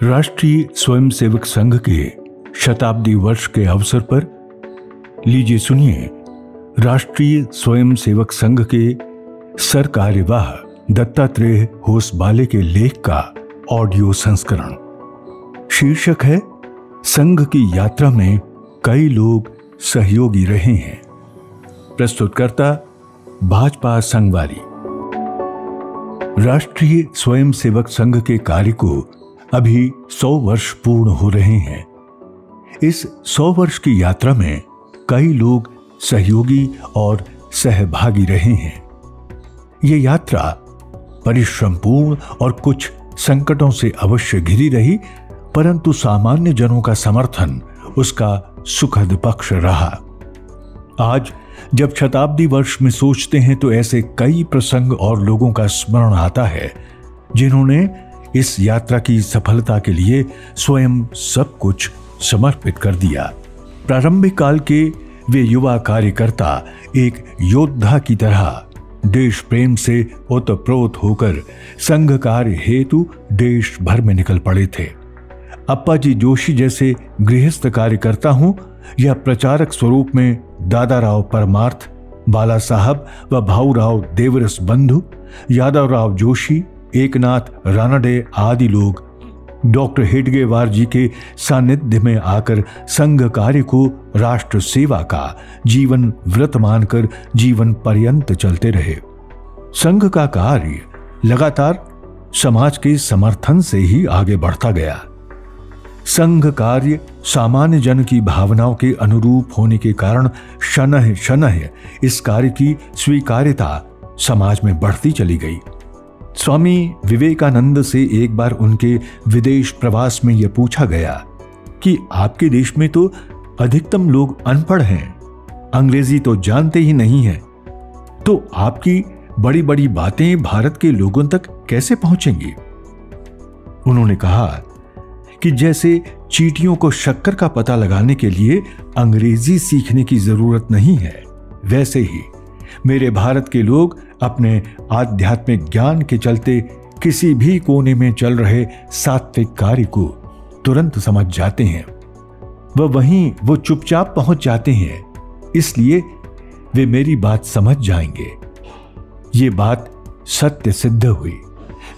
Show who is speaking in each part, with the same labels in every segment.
Speaker 1: राष्ट्रीय स्वयंसेवक संघ के शताब्दी वर्ष के अवसर पर लीजिए सुनिए राष्ट्रीय स्वयंसेवक संघ के सरकार्यवाह दत्तात्रेय होसबाले के लेख का ऑडियो संस्करण। शीर्षक है संघ की यात्रा में कई लोग सहयोगी रहे हैं। प्रस्तुतकर्ता भाजपा संगवारी। राष्ट्रीय स्वयंसेवक संघ के कार्य को अभी 100 वर्ष पूर्ण हो रहे हैं। इस 100 वर्ष की यात्रा में कई लोग सहयोगी और सहभागी रहे हैं। ये यात्रा परिश्रमपूर्ण और कुछ संकटों से अवश्य घिरी रही, परंतु सामान्य जनों का समर्थन उसका सुखद पक्ष रहा। आज जब शताब्दी वर्ष में सोचते हैं तो ऐसे कई प्रसंग और लोगों का स्मरण आता है जिन्होंने इस यात्रा की सफलता के लिए स्वयं सब कुछ समर्पित कर दिया। प्रारंभिक काल के वे युवा कार्यकर्ता एक योद्धा की तरह देश प्रेम से ओतप्रोत होकर संघ कार्य हेतु देश भर में निकल पड़े थे। अप्पाजी जोशी जैसे गृहस्थ कार्यकर्ता हों या प्रचारक स्वरूप में दादाराव परमार्थ, बाला साहब व भाऊराव देवरस बंधु, यादवराव जोशी, एकनाथ रानडे आदि लोग डॉक्टर हेडगेवार जी के सानिध्य में आकर संघ कार्य को राष्ट्र सेवा का जीवन व्रत मानकर जीवन पर्यंत चलते रहे। संघ का कार्य लगातार समाज के समर्थन से ही आगे बढ़ता गया। संघ कार्य सामान्य जन की भावनाओं के अनुरूप होने के कारण शनह शनह इस कार्य की स्वीकार्यता समाज में बढ़ती चली गई। स्वामी विवेकानंद से एक बार उनके विदेश प्रवास में यह पूछा गया कि आपके देश में तो अधिकतम लोग अनपढ़ हैं, अंग्रेजी तो जानते ही नहीं हैं, तो आपकी बड़ी बड़ी बातें भारत के लोगों तक कैसे पहुंचेंगी? उन्होंने कहा कि जैसे चींटियों को शक्कर का पता लगाने के लिए अंग्रेजी सीखने की जरूरत नहीं है, वैसे ही मेरे भारत के लोग अपने आध्यात्मिक ज्ञान के चलते किसी भी कोने में चल रहे सात्विक कार्य को तुरंत समझ जाते हैं। वहीं वो चुपचाप पहुंच जाते हैं, इसलिए वे मेरी बात समझ जाएंगे। ये बात सत्य सिद्ध हुई।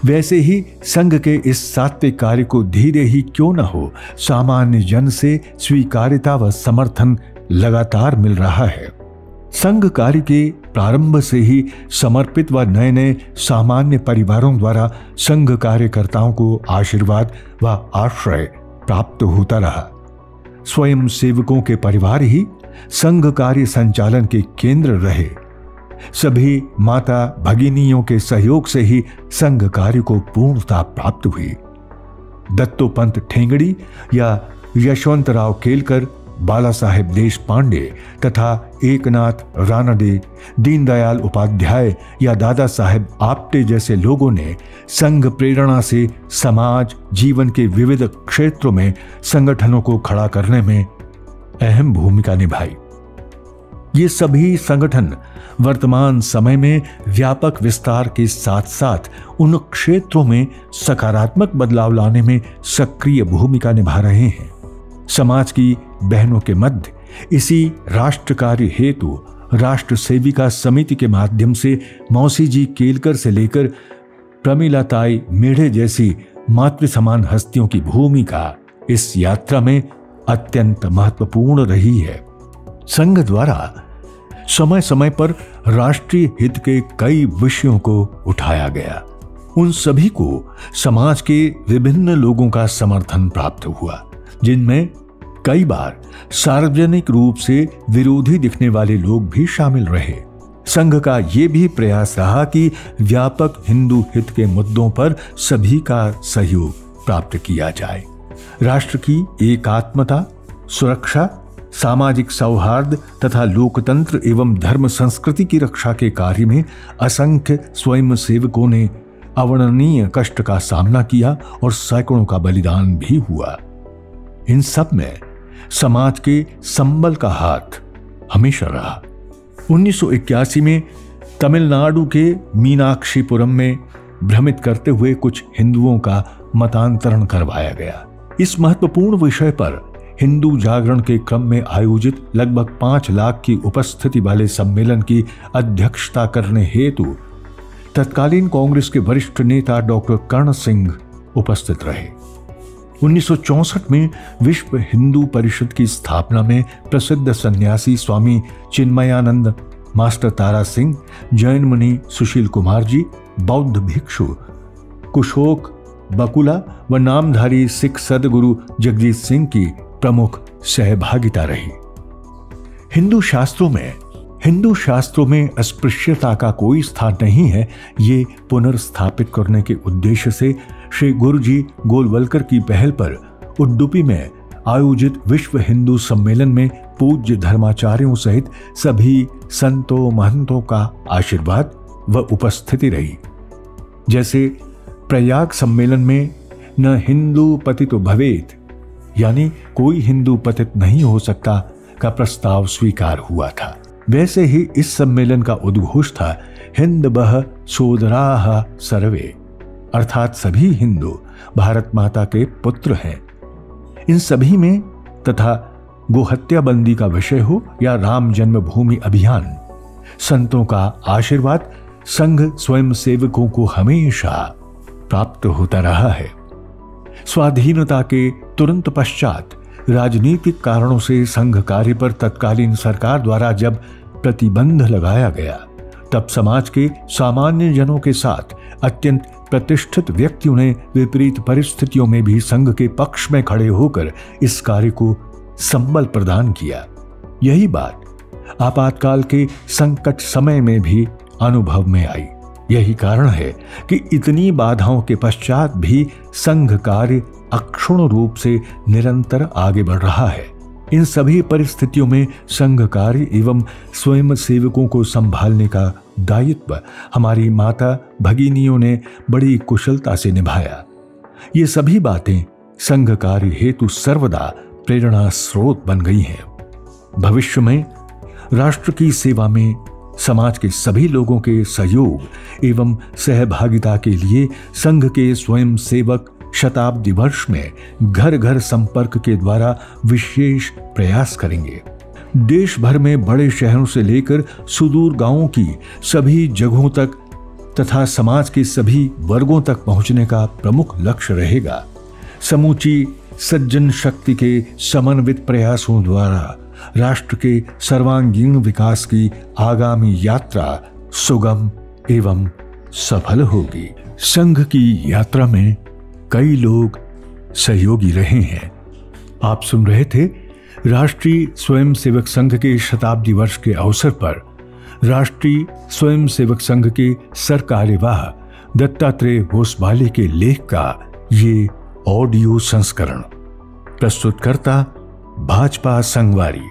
Speaker 1: वैसे ही संघ के इस सात्विक कार्य को धीरे ही क्यों न हो सामान्य जन से स्वीकार्यता व समर्थन लगातार मिल रहा है। संघ कार्य के प्रारंभ से ही समर्पित व नए नए सामान्य परिवारों द्वारा संघ कार्यकर्ताओं को आशीर्वाद व आश्रय प्राप्त होता रहा। स्वयं सेवकों के परिवार ही संघ कार्य संचालन के केंद्र रहे। सभी माता भगिनियों के सहयोग से ही संघ कार्य को पूर्णता प्राप्त हुई। दत्तोपंत ठेंगड़ी या यशवंतराव केलकर, बाला साहेब देशपांडे तथा एकनाथ रानडे, दीनदयाल उपाध्याय या दादा साहेब आप्टे जैसे लोगों ने संघ प्रेरणा से समाज जीवन के विविध क्षेत्रों में संगठनों को खड़ा करने में अहम भूमिका निभाई। ये सभी संगठन वर्तमान समय में व्यापक विस्तार के साथ साथ उन क्षेत्रों में सकारात्मक बदलाव लाने में सक्रिय भूमिका निभा रहे हैं। समाज की बहनों के मध्य इसी राष्ट्र कार्य हेतु राष्ट्र सेविका समिति के माध्यम से मौसी जी केलकर से लेकर प्रमिलाताई मेढ़े जैसी मातृ समान हस्तियों की भूमिका इस यात्रा में अत्यंत महत्वपूर्ण रही है। संघ द्वारा समय समय पर राष्ट्रीय हित के कई विषयों को उठाया गया। उन सभी को समाज के विभिन्न लोगों का समर्थन प्राप्त हुआ, जिनमें कई बार सार्वजनिक रूप से विरोधी दिखने वाले लोग भी शामिल रहे। संघ का ये भी प्रयास रहा कि व्यापक हिंदू हित के मुद्दों पर सभी का सहयोग प्राप्त किया जाए। राष्ट्र की एकात्मता, सुरक्षा, सामाजिक सौहार्द तथा लोकतंत्र एवं धर्म संस्कृति की रक्षा के कार्य में असंख्य स्वयं सेवकों ने अवर्णनीय कष्ट का सामना किया और सैकड़ों का बलिदान भी हुआ। इन सब में समाज के संबल का हाथ हमेशा रहा। 1981 में तमिलनाडु के मीनाक्षीपुरम में भ्रमित करते हुए कुछ हिंदुओं का मतांतरण करवाया गया। इस महत्वपूर्ण विषय पर हिंदू जागरण के क्रम में आयोजित लगभग 5 लाख की उपस्थिति वाले सम्मेलन की अध्यक्षता करने हेतु तत्कालीन कांग्रेस के वरिष्ठ नेता डॉक्टर कर्ण सिंह उपस्थित रहे। 1964 में विश्व हिंदू परिषद की स्थापना में प्रसिद्ध सन्यासी स्वामी चिन्मयानंद, मास्टर तारा सिंह, जैन मुनि सुशील कुमार जी, बौद्ध भिक्षु कुशोक बकुला व नामधारी सिख सदगुरु जगजीत सिंह की प्रमुख सहभागिता रही। हिंदू शास्त्रों में अस्पृश्यता का कोई स्थान नहीं है, ये पुनर्स्थापित करने के उद्देश्य से श्री गुरुजी गोलवलकर की पहल पर उडुपी में आयोजित विश्व हिंदू सम्मेलन में पूज्य धर्माचार्यों सहित सभी संतों महंतों का आशीर्वाद व उपस्थिति रही। जैसे प्रयाग सम्मेलन में न हिंदू पतितो भवेत, यानी कोई हिंदू पतित नहीं हो सकता का प्रस्ताव स्वीकार हुआ था, वैसे ही इस सम्मेलन का उद्घोष था हिंद बह सोदराह सर्वे, अर्थात सभी हिंदू भारत माता के पुत्र हैं। इन सभी में तथा गोहत्या बंदी का विषय हो या राम जन्मभूमि अभियान, संतों का आशीर्वाद संघ स्वयं सेवकों को हमेशा प्राप्त होता रहा है। स्वाधीनता के तुरंत पश्चात राजनीतिक कारणों से संघ कार्य पर तत्कालीन सरकार द्वारा जब प्रतिबंध लगाया गया, तब समाज के सामान्य जनों के साथ अत्यंत प्रतिष्ठित व्यक्तियों ने विपरीत परिस्थितियों में भी संघ के पक्ष में खड़े होकर इस कार्य को संबल प्रदान किया। यही बात आपातकाल के संकट समय में भी अनुभव में आई। यही कारण है कि इतनी बाधाओं के पश्चात भी संघ कार्य अक्षुण्ण रूप से निरंतर आगे बढ़ रहा है। इन सभी परिस्थितियों में संघ कार्य एवं स्वयं सेवकों को संभालने का दायित्व हमारी माता भगिनियों ने बड़ी कुशलता से निभाया। ये सभी बातें संघ कार्य हेतु सर्वदा प्रेरणा स्रोत बन गई हैं। भविष्य में राष्ट्र की सेवा में समाज के सभी लोगों के सहयोग एवं सहभागिता के लिए संघ के स्वयं सेवक शताब्दी वर्ष में घर घर संपर्क के द्वारा विशेष प्रयास करेंगे। देश भर में बड़े शहरों से लेकर सुदूर गांवों की सभी जगहों तक तथा समाज के सभी वर्गों तक पहुंचने का प्रमुख लक्ष्य रहेगा। समूची सज्जन शक्ति के समन्वित प्रयासों द्वारा राष्ट्र के सर्वांगीण विकास की आगामी यात्रा सुगम एवं सफल होगी। संघ की यात्रा में कई लोग सहयोगी रहे हैं। आप सुन रहे थे राष्ट्रीय स्वयंसेवक संघ के शताब्दी वर्ष के अवसर पर राष्ट्रीय स्वयंसेवक संघ के सरकार्यवाह दत्तात्रेय होसबाले के लेख का ये ऑडियो संस्करण। प्रस्तुतकर्ता भाजपा संगवारी।